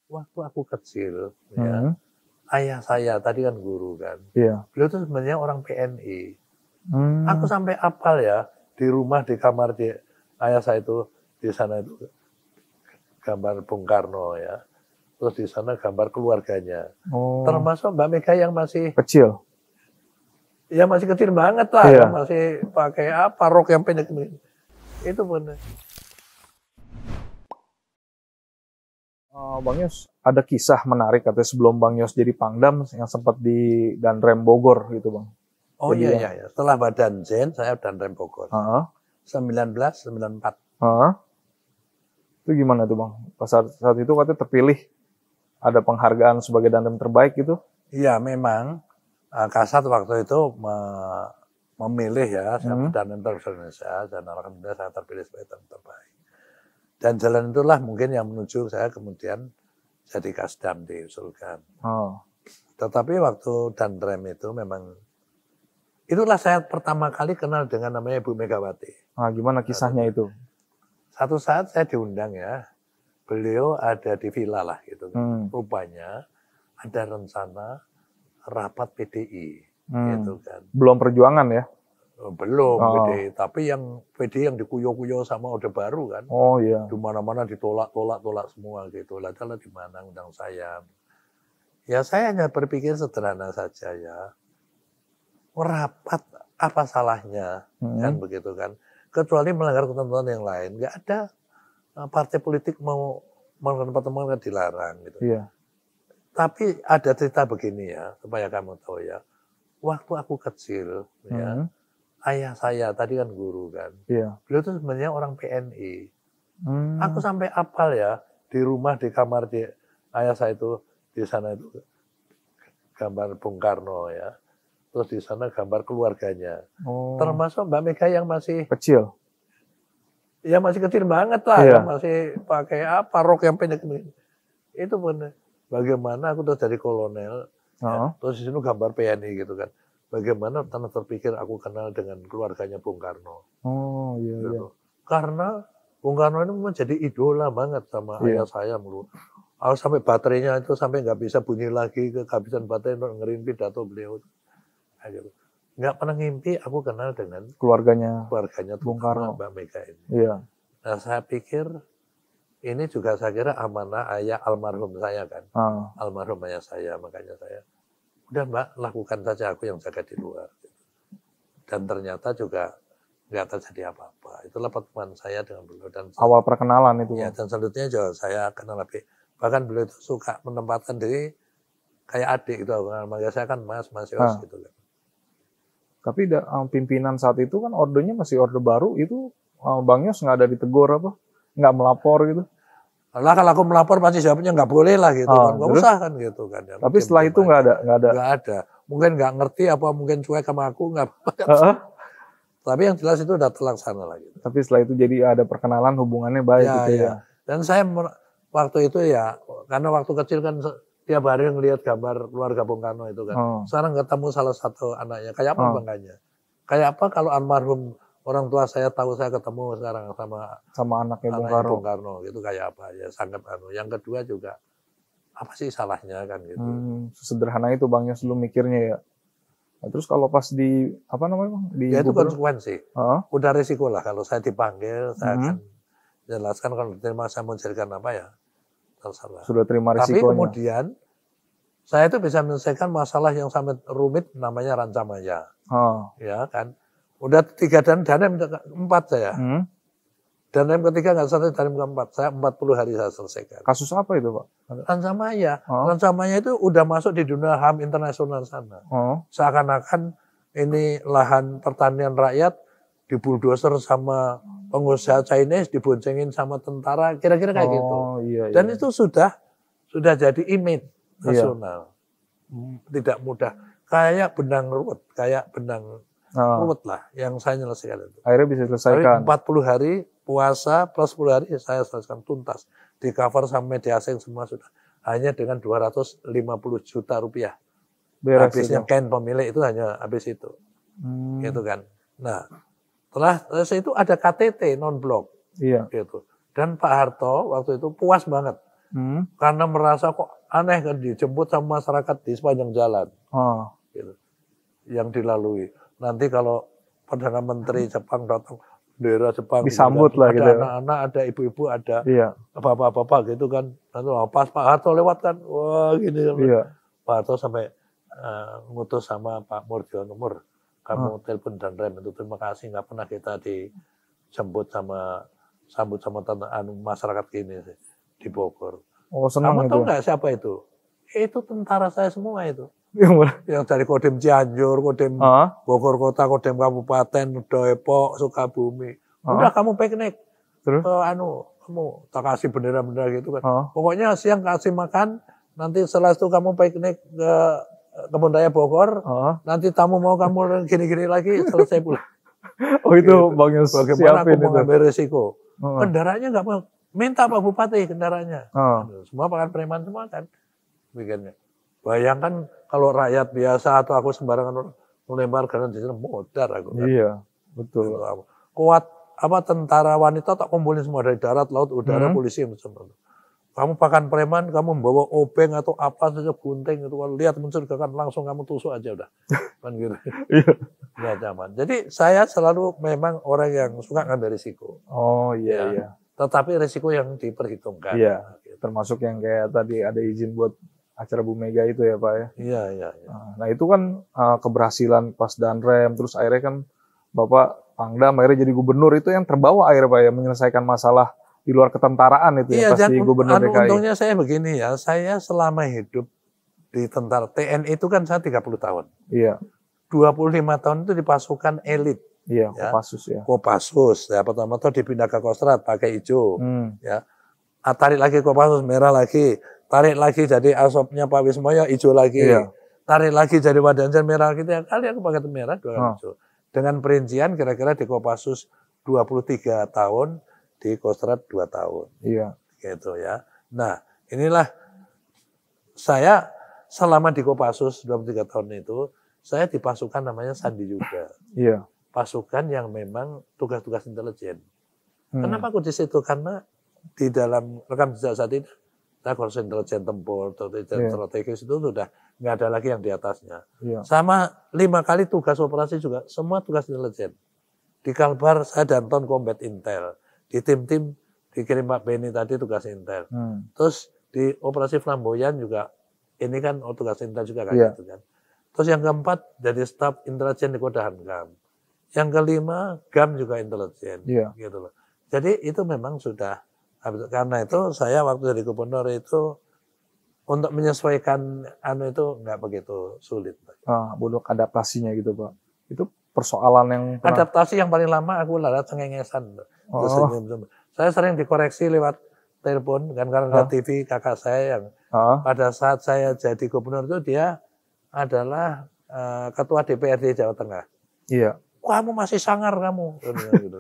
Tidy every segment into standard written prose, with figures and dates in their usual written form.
waktu aku kecil, ya, Hmm. ayah saya tadi kan guru kan. Iya. Beliau tuh sebenarnya orang PNI. Aku Hmm. sampai apal ya, di rumah, di kamar ayah saya itu, di sana itu gambar Bung Karno ya. Terus di sana gambar keluarganya. Oh, Termasuk Mbak Mega yang masih, kecil. ya masih kecil banget lah, Iya. kan masih pakai apa, rok yang pendek. Itu benar. Bang Yos, ada kisah menarik katanya sebelum Bang Yos jadi Pangdam yang sempat di Danrem Bogor gitu Bang. Oh Jadi iya, iya. Setelah Badan Zen, saya Danrem Bogor. Heeh. 1994. Heeh. Itu gimana tuh Bang? Pas saat itu katanya terpilih ada penghargaan sebagai Danrem terbaik gitu. Iya, memang Kasat waktu itu memilih ya, siapa Danrem terbaik Indonesia, dan alhamdulillah saya terpilih sebagai Danrem terbaik. Dan jalan itulah mungkin yang menuju saya kemudian jadi Kasdam diusulkan. Oh. Tetapi waktu Danrem itu memang, itulah saya pertama kali kenal dengan namanya Ibu Megawati. Nah, gimana kisahnya itu? Satu saat saya diundang ya, beliau ada di villa lah gitu. Rupanya ada rencana rapat PDI gitu kan. Belum perjuangan ya? Belum PDI, tapi yang PDI yang dikuyo-kuyo sama Orde Baru kan. Oh iya. Di mana-mana ditolak semua gitu. Lah di mana undang saya. Ya saya hanya berpikir sederhana saja ya. Merapat apa salahnya kan begitu kan. Kecuali melanggar ketentuan yang lain. Enggak ada partai politik mau melakukan pertemuan dilarang gitu. Iya. Tapi ada cerita begini ya, supaya kamu tahu ya. Waktu aku kecil ya, ayah saya tadi kan guru kan. Iya. Beliau tuh sebenarnya orang PNI. Aku sampai apal ya, di rumah, di kamar ayah saya itu, di sana itu gambar Bung Karno ya. Terus di sana gambar keluarganya. Oh. Termasuk Mbak Mega yang masih kecil. Ya masih kecil banget lah, Iya. kan masih pakai apa, rok yang pendek. Itu benar. Bagaimana aku terus jadi kolonel, ya, terus di sini gambar PNI gitu kan. Bagaimana tanah terpikir aku kenal dengan keluarganya Bung Karno. Oh iya, gitu. iya. Karena Bung Karno ini menjadi idola banget sama ayah saya mulu. Sampai baterainya itu sampai nggak bisa bunyi lagi, kehabisan baterai untuk dengerin pidato beliau. Nah, gitu. Nggak pernah ngimpi aku kenal dengan keluarganya Bung Karno, Mbak Mega ini. Iya. Nah saya pikir ini juga saya kira amanah ayah almarhum saya kan. Almarhum ayah saya, makanya saya, udah Mbak, lakukan saja, aku yang jaga di luar. Dan ternyata juga nggak terjadi apa-apa. Itulah pertemuan saya dengan beliau. Dan awal perkenalan itu. Ya, dan selanjutnya juga saya kenal lebih. Bahkan beliau itu suka menempatkan diri kayak adik gitu. Makanya saya kan Mas Yos gitu kan. Tapi pimpinan saat itu kan ordenya masih Orde Baru, itu Bang Yos nggak ada ditegur apa? Nggak melapor gitu? Lah kalau aku melapor pasti jawabnya nggak boleh lah gitu kan, nggak usah kan gitu kan. Ya, tapi setelah itu nggak ada. Nggak ada. Mungkin nggak ngerti apa mungkin cuek sama aku nggak. Tapi yang jelas itu udah terlaksana lah gitu. Tapi setelah itu jadi ada perkenalan, hubungannya baik gitu ya. Dan saya waktu itu ya, karena waktu kecil kan tiap hari ngelihat gambar keluarga Bung Karno itu kan. Sekarang ketemu salah satu anaknya, kayak apa bangganya? Kayak apa kalau almarhum orang tua saya tahu saya ketemu sekarang sama anaknya Bung Karno, gitu kayak apa ya, sangat Yang kedua juga apa sih salahnya kan gitu. Sederhana itu Bang Yos dulu mikirnya ya. Nah, terus kalau pas di apa namanya Bang? Ya itu konsekuensi. Udah risiko lah kalau saya dipanggil, saya akan jelaskan kalau diterima saya menjadikan apa ya, terserah. Sudah terima risikonya. Tapi kemudian saya itu bisa menyelesaikan masalah yang sangat rumit namanya Rancamaya. Ya kan. Udah 3 dan 4 saya. Dan yang ketiga nggak selesai, dan yang keempat saya 40 hari saya selesaikan. Kasus apa itu Pak? Rancamaya. Rancamaya itu udah masuk di dunia HAM internasional sana. Seakan-akan ini lahan pertanian rakyat dibuldoser sama pengusaha Chinese, diboncengin sama tentara, kira-kira kayak gitu. Iya, dan itu sudah jadi image nasional. Tidak mudah. Kayak benang ruwet, ruwet lah yang saya nyelesaikan itu. Akhirnya bisa selesaikan. 40 hari puasa plus 10 hari saya selesaikan tuntas. Di cover sama media asing semua sudah. Hanya dengan 250 juta rupiah. Habisnya Ken pemilik itu hanya habis itu. Gitu kan. Nah, setelah itu ada KTT non-blok. Iya. Gitu. Dan Pak Harto waktu itu puas banget. Karena merasa kok aneh kan dijemput sama masyarakat di sepanjang jalan. Gitu, yang dilalui. Nanti kalau Perdana Menteri Jepang datang, bendera Jepang disambut gitu, lah ada gitu. anak-anak, ada ibu-ibu, ada Iya. bapak-bapak gitu kan. Nanti pas Pak Harto lewat kan, wah gini. Iya. Pak Harto sampai ngutus sama Pak Murdiono, kamu telepon dan rem itu terima kasih, nggak pernah kita disambut sama masyarakat gini di Bogor. Oh, senang kamu itu. tahu nggak siapa itu? Itu tentara saya semua itu. Yang dari Kodim Cianjur, Kodim Bogor Kota, Kodim Kabupaten, Depok, Sukabumi. Udah kamu piknik. Terus? Kamu tak kasih bendera-bendera gitu kan. Pokoknya siang kasih makan, nanti setelah itu kamu piknik ke Kebun Raya Bogor, nanti tamu mau kamu gini-gini lagi, selesai pulang. Oh itu gitu. Bang Yos bagaimana aku mau ngambil resiko? Kendaraannya nggak mau, minta Pak Bupati kendaraannya. Semua pakai preman semua kan bikinnya. Bayangkan kalau rakyat biasa atau aku sembarangan melempar granat di sana, modar aku kan. Iya, betul. Kuat tentara wanita tak kumpulin semua dari darat, laut, udara, polisi semua. Kamu pakan preman, kamu membawa obeng atau apa saja gunting itu, kalau lihat mencurigakan langsung kamu tusuk aja udah. Kan gitu. Iya. Nggak nyaman. Jadi saya selalu memang orang yang suka ngambil risiko. Oh iya, iya. Tetapi risiko yang diperhitungkan. Iya, gitu. Termasuk yang kayak tadi ada izin buat acara Bu Mega itu ya Pak ya? Iya, iya. Nah itu kan keberhasilan pas Danrem, terus akhirnya kan Bapak Pangdam akhirnya jadi gubernur, itu yang terbawa akhirnya Pak ya, menyelesaikan masalah di luar ketentaraan itu ya, pas di gubernur DKI. Untungnya saya begini ya, saya selama hidup di tentara TNI itu kan saya 30 tahun. Iya. 25 tahun itu di pasukan elit. Iya, Kopassus ya. Kopassus, ya pertama tuh dipindah ke Kostrad pakai hijau. Ya. Tarik lagi Kopassus, merah lagi. Tarik lagi jadi asopnya Pak Wismoyo, hijau lagi. Iya. Tarik lagi jadi Wadanjen, merah gitu ya. Kali aku pakai merah, 2 kali hijau. Dengan perincian kira-kira di Kopassus 23 tahun, di Kostrad 2 tahun. Iya. Gitu ya. Nah, inilah saya selama di Kopassus 23 tahun itu, saya di pasukan namanya Sandi juga. Iya. Pasukan yang memang tugas-tugas intelijen. Kenapa aku di situ? Karena di dalam rekam jejak saat ini, saya kursus intelijen tempur, intelijen strategis itu sudah nggak ada lagi yang di atasnya. Sama 5 kali tugas operasi juga, semua tugas intelijen. Di Kalbar saya Danton Combat Intel. Di tim-tim dikirim Pak Beni tadi tugas intel. Terus di operasi Flamboyan juga, ini kan tugas intel juga kan gitu kan. Terus yang keempat jadi staf intelijen di Kodahan GAM. Yang kelima GAM juga intelijen, gitu loh. Jadi itu memang sudah, karena itu saya waktu jadi gubernur itu untuk menyesuaikan itu nggak begitu sulit. Butuh adaptasinya gitu Pak. Itu persoalan yang adaptasi yang paling lama aku lalat cengengesan. Saya sering dikoreksi lewat telepon kan, karena TV kakak saya yang pada saat saya jadi gubernur itu dia adalah ketua DPRD Jawa Tengah. Iya. Kamu masih sangar kamu. Gitu.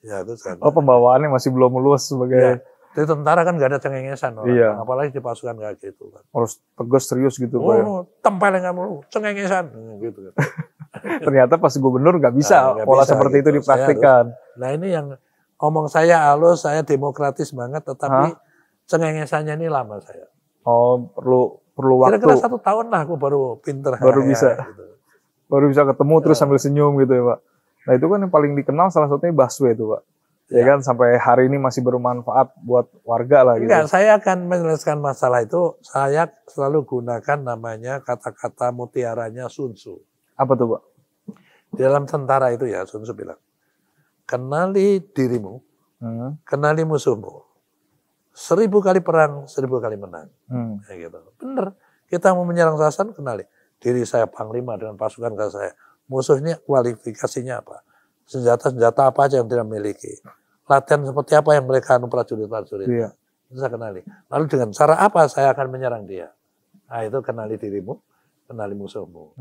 Ya, itu pembawaannya masih belum luas sebagai. Di tentara kan nggak ada cengengesan orang, apalagi di pasukan kayak gitu kan. Harus tegas serius gitu Pak. Tempelin kamu cengengesan gitu kan. Ternyata pas gubernur nggak bisa pola seperti itu dipraktikkan. Nah ini yang ngomong saya halus, saya demokratis banget, tetapi cengengesannya ini lama saya. Perlu waktu. Kira-kira 1 tahun lah aku baru pinter. Baru bisa. Gitu. Baru bisa ketemu terus sambil senyum gitu ya Pak. Nah itu kan yang paling dikenal salah satunya busway itu Pak. Ya kan sampai hari ini masih bermanfaat buat warga lah gitu. Enggak, saya akan menyelesaikan masalah itu, saya selalu gunakan namanya kata-kata mutiaranya Sun Tzu. Apa tuh Pak? Di dalam tentara itu ya Sun Tzu bilang, kenali dirimu, kenali musuhmu. 1000 kali perang, 1000 kali menang. Kayak gitu. Bener, kita mau menyerang sasaran, kenali. Diri saya panglima dengan pasukan saya. Musuhnya kualifikasinya apa? Senjata-senjata apa aja yang tidak miliki. Latihan seperti apa yang mereka prajurit-prajurit. Itu saya kenali. Lalu dengan cara apa saya akan menyerang dia? Nah itu kenali dirimu, kenali musuhmu.